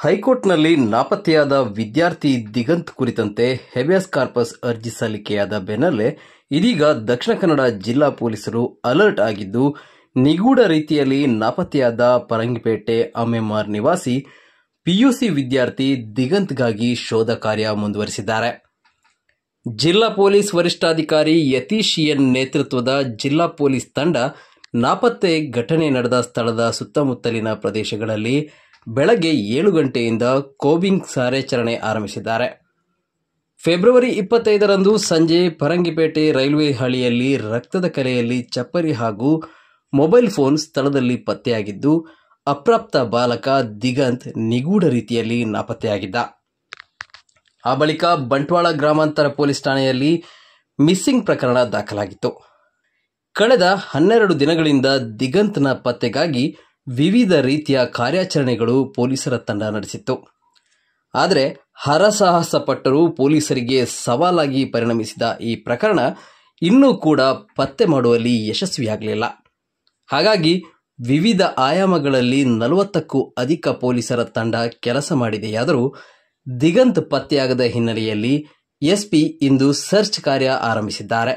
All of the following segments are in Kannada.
ಹೈಕೋರ್ಟ್ನಲ್ಲಿ ನಾಪತ್ತೆಯಾದ ವಿದ್ಯಾರ್ಥಿ ದಿಗಂತ್ ಕುರಿತಂತೆ ಹೇಬಿಯಸ್ ಕಾರ್ಪಸ್ ಅರ್ಜಿ ಸಲ್ಲಿಕೆಯಾದ ಬೆನ್ನಲ್ಲೇ ಇದೀಗ ದಕ್ಷಿಣ ಕನ್ನಡ ಜಿಲ್ಲಾ ಪೊಲೀಸರು ಅಲರ್ಟ್ ಆಗಿದ್ದು, ನಿಗೂಢ ರೀತಿಯಲ್ಲಿ ನಾಪತ್ತೆಯಾದ ಪರಂಗಿಪೇಟೆ ಅಮ್ಮೆಮಾರ್ ನಿವಾಸಿ ಪಿಯುಸಿ ವಿದ್ಯಾರ್ಥಿ ದಿಗಂತ್ಗಾಗಿ ಶೋಧ ಕಾರ್ಯ ಮುಂದುವರಿಸಿದ್ದಾರೆ. ಜಿಲ್ಲಾ ಪೊಲೀಸ್ ವರಿಷ್ಠಾಧಿಕಾರಿ ಯತೀಶ್ ಎನ್ ನೇತೃತ್ವದ ಜಿಲ್ಲಾ ಪೊಲೀಸ್ ತಂಡ ನಾಪತ್ತೆ ಘಟನೆ ನಡೆದ ಸ್ಥಳದ ಸುತ್ತಮುತ್ತಲಿನ ಪ್ರದೇಶಗಳಲ್ಲಿ ಬೆಳಗ್ಗೆ 7 ಗಂಟೆಯಿಂದ ಕೋಬಿಂಗ್ ಕಾರ್ಯಾಚರಣೆ ಆರಂಭಿಸಿದ್ದಾರೆ. ಫೆಬ್ರವರಿ 25ರಂದು ಸಂಜೆ ಪರಂಗಿಪೇಟೆ ರೈಲ್ವೆ ಹಳಿಯಲ್ಲಿ ರಕ್ತದ ಕಲೆಯಲ್ಲಿ ಚಪ್ಪಲಿ ಹಾಗೂ ಮೊಬೈಲ್ ಫೋನ್ ಸ್ಥಳದಲ್ಲಿ ಪತ್ತೆಯಾಗಿದ್ದು, ಅಪ್ರಾಪ್ತ ಬಾಲಕ ದಿಗಂತ್ ನಿಗೂಢ ರೀತಿಯಲ್ಲಿ ನಾಪತ್ತೆಯಾಗಿದ್ದ. ಆ ಬಳಿಕ ಬಂಟ್ವಾಳ ಗ್ರಾಮಾಂತರ ಪೊಲೀಸ್ ಠಾಣೆಯಲ್ಲಿ ಮಿಸ್ಸಿಂಗ್ ಪ್ರಕರಣ ದಾಖಲಾಗಿತ್ತು. ಕಳೆದ 12 ದಿನಗಳಿಂದ ದಿಗಂತ್ನ ಪತ್ತೆಗಾಗಿ ವಿವಿಧ ರೀತಿಯ ಕಾರ್ಯಾಚರಣೆಗಳು ಪೊಲೀಸರ ತಂಡ ನಡೆಸಿತ್ತು. ಆದರೆ ಹರಸಾಹಸ ಪಟ್ಟರೂ ಪೊಲೀಸರಿಗೆ ಸವಾಲಾಗಿ ಪರಿಣಮಿಸಿದ ಈ ಪ್ರಕರಣ ಇನ್ನೂ ಕೂಡ ಪತ್ತೆ ಮಾಡುವಲ್ಲಿ ಯಶಸ್ವಿಯಾಗಲಿಲ್ಲ. ಹಾಗಾಗಿ ವಿವಿಧ ಆಯಾಮಗಳಲ್ಲಿ 40ಕ್ಕೂ ಅಧಿಕ ಪೊಲೀಸರ ತಂಡ ಕೆಲಸ ಮಾಡಿದೆಯಾದರೂ ದಿಗಂತ್ ಪತ್ತೆಯಾಗದ ಹಿನ್ನೆಲೆಯಲ್ಲಿ ಎಸ್ಪಿ ಇಂದು ಸರ್ಚ್ ಕಾರ್ಯ ಆರಂಭಿಸಿದ್ದಾರೆ.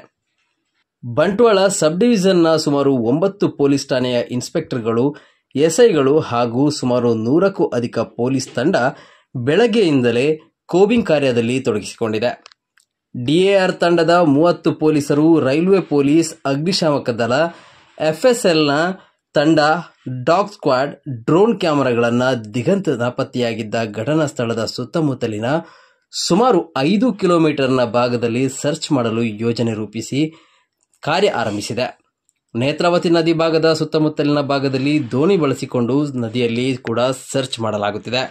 ಬಂಟ್ವಾಳ ಸಬ್ ಡಿವಿಷನ್ನ ಸುಮಾರು 9 ಪೊಲೀಸ್ ಠಾಣೆಯ ಇನ್ಸ್ಪೆಕ್ಟರ್ಗಳು, ಎಸ್ಐಗಳು ಹಾಗೂ ಸುಮಾರು 100ಕ್ಕೂ ಅಧಿಕ ಪೊಲೀಸ್ ತಂಡ ಬೆಳಗ್ಗೆಯಿಂದಲೇ ಕೋಬಿಂಗ್ ಕಾರ್ಯದಲ್ಲಿ ತೊಡಗಿಸಿಕೊಂಡಿದೆ. ಡಿಎಆರ್ ತಂಡದ 30 ಪೊಲೀಸರು, ರೈಲ್ವೆ ಪೊಲೀಸ್, ಅಗ್ನಿಶಾಮಕ ದಳ, ಎಫ್ಎಸ್ಎಲ್ನ ತಂಡ, ಡಾಗ್ ಸ್ಕ್ವಾಡ್, ಡ್ರೋನ್ ಕ್ಯಾಮೆರಾಗಳನ್ನು ದಿಗಂತ್ ನಾಪತ್ತೆಯಾಗಿದ್ದ ಘಟನಾ ಸ್ಥಳದ ಸುತ್ತಮುತ್ತಲಿನ ಸುಮಾರು 5 ಕಿಲೋಮೀಟರ್ನ ಭಾಗದಲ್ಲಿ ಸರ್ಚ್ ಮಾಡಲು ಯೋಜನೆ ರೂಪಿಸಿ ಕಾರ್ಯ ಆರಂಭಿಸಿದೆ. ನೇತ್ರಾವತಿ ನದಿ ಭಾಗದ ಸುತ್ತಮುತ್ತಲಿನ ಭಾಗದಲ್ಲಿ ದೋಣಿ ಬಳಸಿಕೊಂಡು ನದಿಯಲ್ಲಿ ಕೂಡ ಸರ್ಚ್ ಮಾಡಲಾಗುತ್ತಿದೆ.